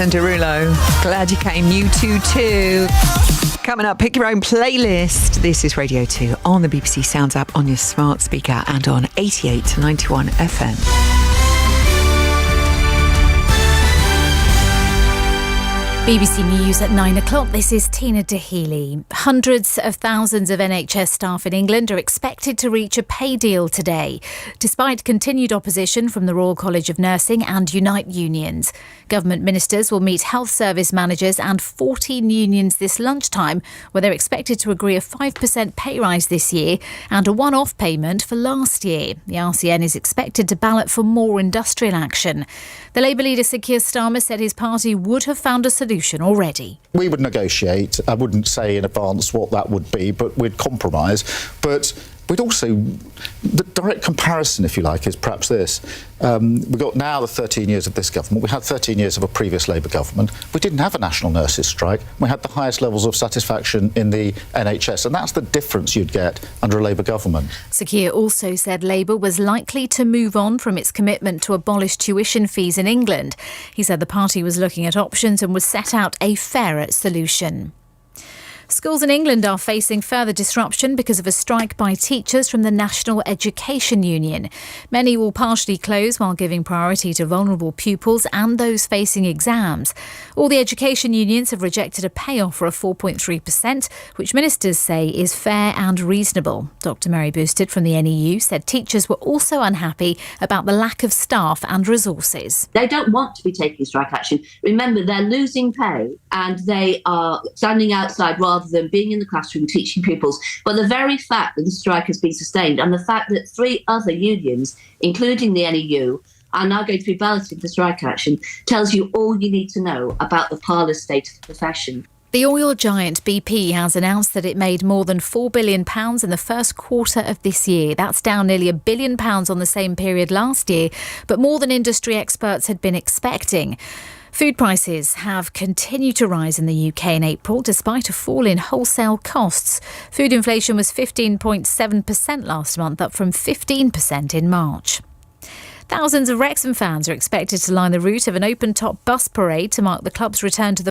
Jason Derulo. Glad you came. U2 too. Coming up, pick your own playlist. This is Radio 2 on the BBC Sounds app, on your smart speaker and on 88 to 91 FM. BBC News at 9 o'clock. This is Tina Dahealy. Hundreds of thousands of NHS staff in England are expected to reach a pay deal today, despite continued opposition from the Royal College of Nursing and Unite unions. Government ministers will meet health service managers and 14 unions this lunchtime, where they're expected to agree a 5% pay rise this year and a one-off payment for last year. The RCN is expected to ballot for more industrial action. The Labour leader Sir Keir Starmer said his party would have found a solution already. We would negotiate. I wouldn't say in advance what that would be, but we'd compromise. But we'd also, the direct comparison, if you like, is perhaps this. We've got now the 13 years of this government. We had 13 years of a previous Labour government. We didn't have a national nurses' strike. We had the highest levels of satisfaction in the NHS, and that's the difference you'd get under a Labour government. Sir Keir also said Labour was likely to move on from its commitment to abolish tuition fees in England. He said the party was looking at options and would set out a fairer solution. Schools in England are facing further disruption because of a strike by teachers from the National Education Union. Many will partially close while giving priority to vulnerable pupils and those facing exams. All the education unions have rejected a pay offer of 4.3%, which ministers say is fair and reasonable. Dr Mary Boosted from the NEU said teachers were also unhappy about the lack of staff and resources. They don't want to be taking strike action. Remember, they're losing pay and they are standing outside rather than being in the classroom teaching pupils. But the very fact that the strike has been sustained and the fact that 3 other unions, including the NEU, are now going to be balloting for strike action tells you all you need to know about the parlous state of the profession. The oil giant BP has announced that it made more than £4 billion in the first quarter of this year. That's down nearly £1 billion on the same period last year, but more than industry experts had been expecting. Food prices have continued to rise in the UK in April, despite a fall in wholesale costs. Food inflation was 15.7% last month, up from 15% in March. Thousands of Wrexham fans are expected to line the route of an open-top bus parade to mark the club's return to the